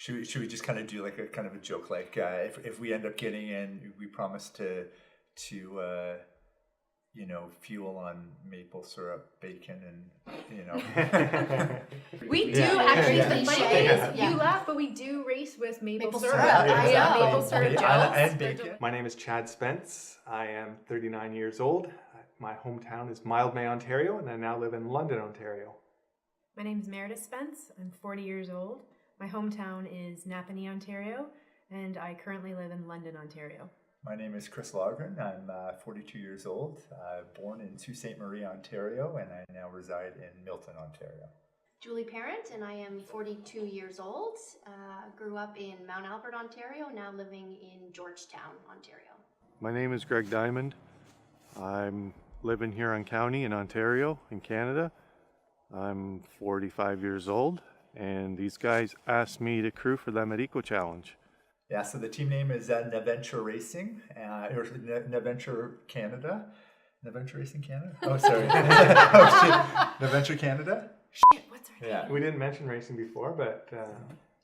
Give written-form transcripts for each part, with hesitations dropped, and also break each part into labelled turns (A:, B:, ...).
A: should we just kind of do like a kind of a joke, like if we end up getting in, we promise to fuel on maple syrup, bacon, and
B: We do actually. The funny thing is, you laugh, but we do race with maple syrup. Maple syrup gels
A: and bacon.
C: My name is Chad Spence. I am 39 years old. My hometown is Mildmay, Ontario, and I now live in London, Ontario.
B: My name is Meredith Spence. I'm 40 years old. My hometown is Napanee, Ontario, and I currently live in London, Ontario.
A: My name is Chris Logren. I'm 42 years old, born in Sault Ste. Marie, Ontario, and I now reside in Milton, Ontario.
D: Julie Parent, and I am 42 years old. Grew up in Mount Albert, Ontario, now living in Georgetown, Ontario.
E: My name is Greg Diamond. I'm living in Huron County in Ontario, in Canada. I'm 45 years old, and these guys asked me to crew for them at Eco Challenge.
A: Yeah, so the team name is Naventure Racing, or Naventure Canada. Naventure Racing Canada? Oh, sorry. Naventure Canada?
B: Shit, what's our name?
A: Yeah.
C: We didn't mention racing before, but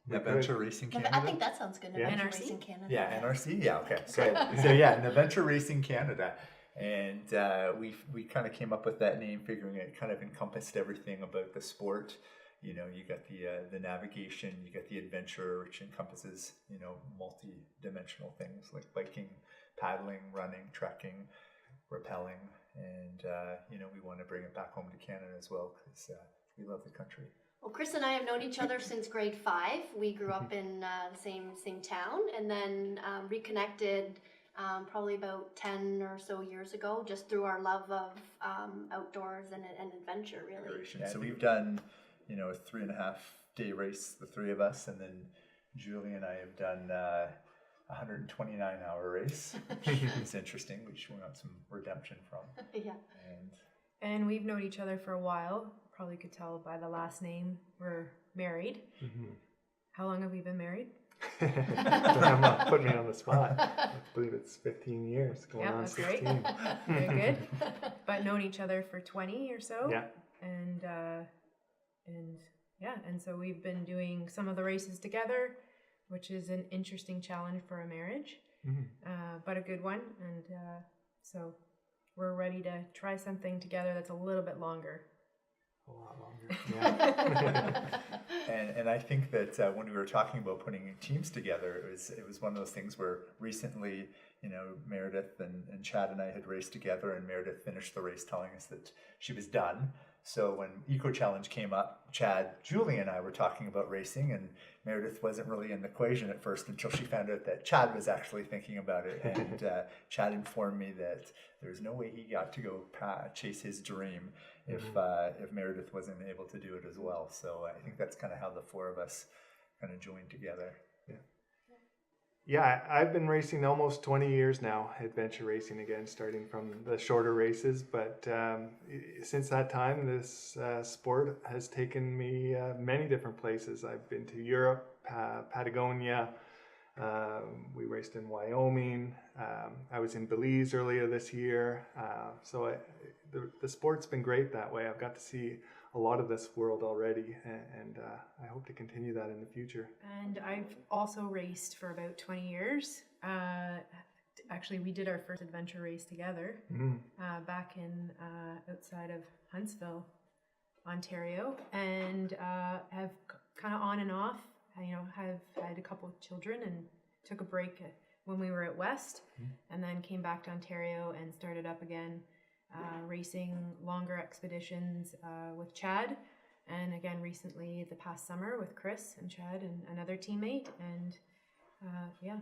A: Naventure Racing Canada?
D: I think that sounds good.
C: Yeah.
D: Naventure
B: NRC?
D: Racing Canada.
A: Yeah, NRC? Yeah, okay. So yeah, Naventure Racing Canada. And we kind of came up with that name figuring it kind of encompassed everything about the sport. You got the navigation, you got the adventure, which encompasses, multi-dimensional things like biking, paddling, running, trekking, rappelling. And, we want to bring it back home to Canada as well because we love the country.
D: Well, Chris and I have known each other since grade 5. We grew up in the same town, and then reconnected probably about 10 or so years ago, just through our love of outdoors and adventure, really.
A: So we've done, a 3.5-day race, the three of us, and then Julie and I have done a 129-hour race, which is interesting, which we want some redemption from.
D: Yeah.
B: And we've known each other for a while. Probably could tell by the last name. We're married.
C: Mm-hmm.
B: How long have we been married?
C: I'm not putting me on the spot. I believe it's 15 years, going on
B: that's
C: 16.
B: great. Very good. But known each other for 20 or so.
C: Yeah.
B: And so we've been doing some of the races together, which is an interesting challenge for a marriage, but a good one. And so we're ready to try something together that's a little bit longer.
C: A lot longer. Yeah.
A: And I think that when we were talking about putting teams together, it was one of those things where recently, Meredith and Chad and I had raced together, and Meredith finished the race telling us that she was done. So when Eco Challenge came up, Chad, Julie, and I were talking about racing, and Meredith wasn't really in the equation at first until she found out that Chad was actually thinking about it. And Chad informed me that there's no way he got to go chase his dream if Meredith wasn't able to do it as well. So I think that's kind of how the four of us kind of joined together.
C: Yeah, I've been racing almost 20 years now, adventure racing again, starting from the shorter races. But since that time, this sport has taken me many different places. I've been to Europe, Patagonia. We raced in Wyoming. I was in Belize earlier this year. So the sport's been great that way. I've got to see a lot of this world already, and I hope to continue that in the future.
B: And I've also raced for about 20 years. Actually, we did our first adventure race together back in outside of Huntsville, Ontario, and have kind of on and off. Have had a couple of children and took a break when we were at West, and then came back to Ontario and started up again. Racing longer expeditions with Chad, and again recently the past summer with Chris and Chad and another teammate, and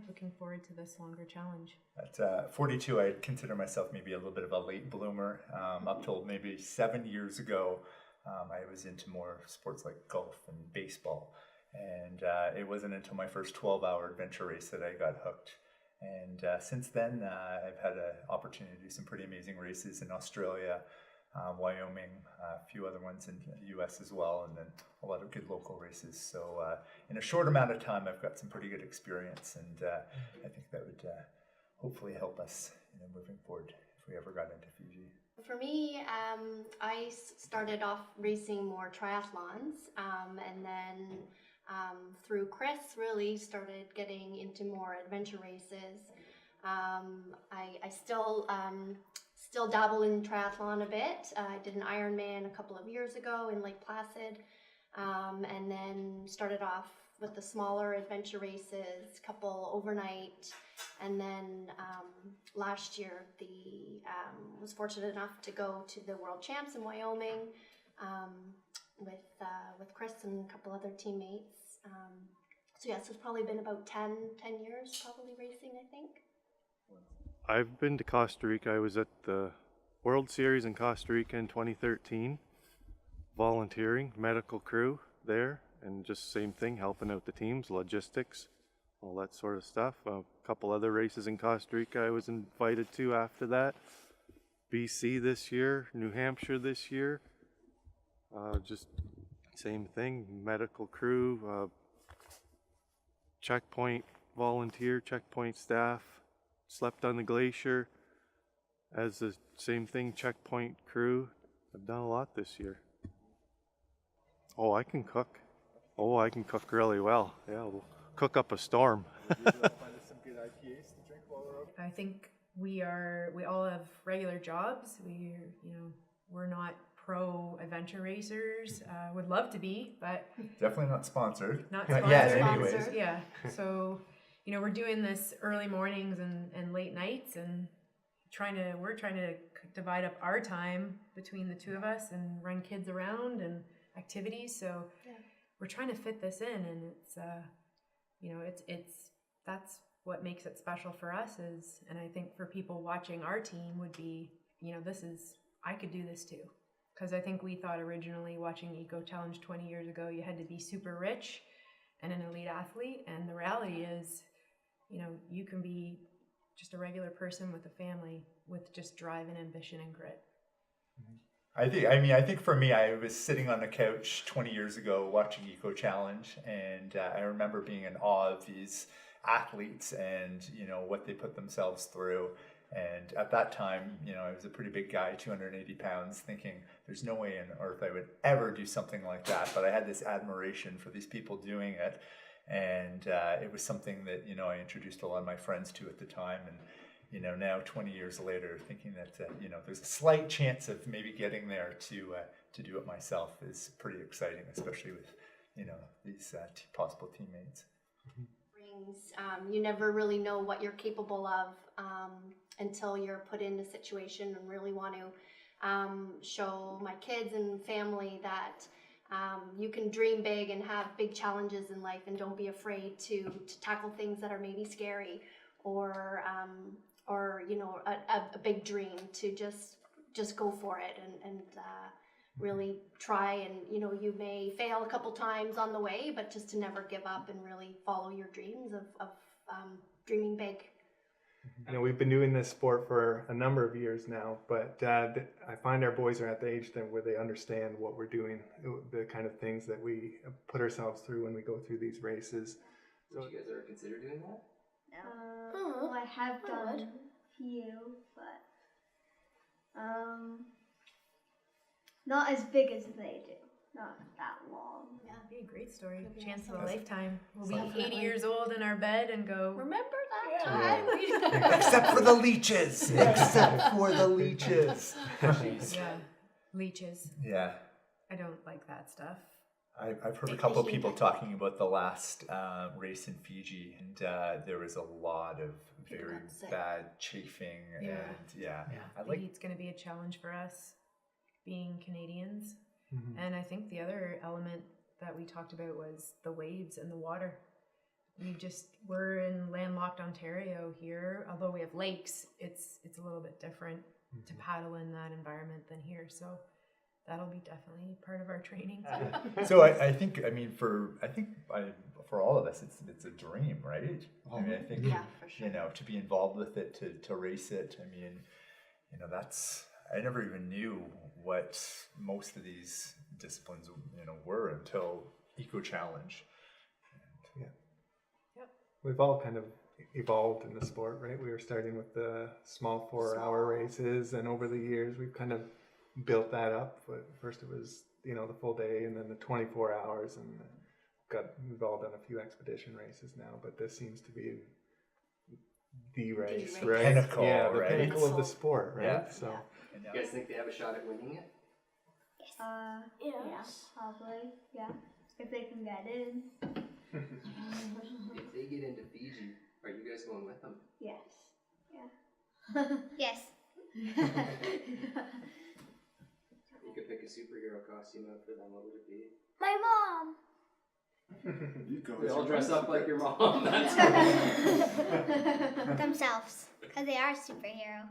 B: looking forward to this longer challenge.
A: At 42, I consider myself maybe a little bit of a late bloomer. Up till maybe 7 years ago, I was into more sports like golf and baseball, and it wasn't until my first 12-hour adventure race that I got hooked. And since then, I've had an opportunity to do some pretty amazing races in Australia, Wyoming, a few other ones in the U.S. as well, and then a lot of good local races. So in a short amount of time, I've got some pretty good experience, and I think that would hopefully help us moving forward if we ever got into Fiji.
D: For me, I started off racing more triathlons, and then through Chris, really started getting into more adventure races. I still dabble in triathlon a bit. I did an Ironman a couple of years ago in Lake Placid, and then started off with the smaller adventure races, couple overnight, and then last year was fortunate enough to go to the World Champs in Wyoming with Chris and a couple other teammates. So yes, it's probably been about 10 years probably racing, I think.
E: I've been to Costa Rica. I was at the World Series in Costa Rica in 2013, volunteering, medical crew there, and just same thing, helping out the teams, logistics, all that sort of stuff. A couple other races in Costa Rica I was invited to after that. BC this year, New Hampshire this year. Just same thing, medical crew, checkpoint volunteer, checkpoint staff. Slept on the glacier as the same thing, checkpoint crew. I've done a lot this year. Oh, I can cook. Oh, I can cook really well. Yeah, we'll cook up a storm.
B: I think we all have regular jobs. We're not pro adventure racers. Would love to be, but
A: Definitely not sponsored.
B: not
A: Not
B: sponsored.
A: yet, anyways.
D: Sponsored.
B: Yeah. So, we're doing this early mornings and late nights, and we're trying to divide up our time between the two of us and run kids around and activities. So we're trying to fit this in, and that's what makes it special for us and I think for people watching our team would be, I could do this too. Because I think we thought originally watching Eco Challenge 20 years ago, you had to be super rich and an elite athlete. And the reality is, you can be just a regular person with a family with just drive and ambition and grit.
A: I think for me, I was sitting on the couch 20 years ago watching Eco Challenge, and I remember being in awe of these athletes and, what they put themselves through. And at that time, I was a pretty big guy, 280 pounds, thinking there's no way on earth I would ever do something like that. But I had this admiration for these people doing it. And it was something that, I introduced a lot of my friends to at the time. And, now 20 years later, thinking that, there's a slight chance of maybe getting there to do it myself is pretty exciting, especially with, these possible teammates.
D: You never really know what you're capable of until you're put in a situation and really want to show my kids and family that you can dream big and have big challenges in life, and don't be afraid to tackle things that are maybe scary or a big dream, to just go for it and really try. And you may fail a couple times on the way, but just to never give up and really follow your dreams of dreaming big.
C: We've been doing this sport for a number of years now, but I find our boys are at the age where they understand what we're doing, the kind of things that we put ourselves through when we go through these races.
F: Would you guys ever consider doing that?
G: No. I have done a few, but not as big as they do. Not that long.
B: Yeah, it'd be a great story.
D: That'd be
B: Chance of
D: awesome.
B: a lifetime. We'll be
D: Definitely.
B: 80 years old in our bed and go,
D: Remember that
B: Yeah.
D: time?
A: Except for the leeches. Except for the leeches. Jeez.
B: yeah, leeches.
A: Yeah.
B: I don't like that stuff.
A: I've heard a couple of people talking about the last race in Fiji, and there was a lot of very
D: got sick.
A: bad chafing,
B: Yeah.
A: and I
B: I
A: like.
B: think it's going to be a challenge for us being Canadians.
C: Mhm.
B: And I think the other element that we talked about was the waves and the water. We're in landlocked Ontario here. Although we have lakes, it's a little bit different to paddle in that environment than here. So that'll be definitely part of our training.
A: So I think for all of us, it's a dream, right? I mean, I think
D: Yeah, for sure.
A: to be involved with it, to race it. I mean, I never even knew what most of these disciplines were until Eco Challenge. And,
C: We've all kind of evolved in the sport, right? We were starting with the small 4-hour races, and over the years we've kind of built that up. But first it was the full day, and then the 24 hours, and we've all done a few expedition races now, but this seems to be the race,
D: race.
C: right?
A: Pinnacle,
C: yeah, the
A: right?
C: pinnacle of the sport, right?
A: Yeah.
C: So
A: And,
F: You guys think they have a shot at winning it?
G: Yeah, probably. Yeah, if they can get in.
F: If they get into Fiji, are you guys going with them?
G: Yes. Yeah.
H: Yes.
F: You could pick a superhero costume out for them. What would it be?
G: My mom.
F: They all dress up like your mom. That's
H: Themselves, because they are a superhero.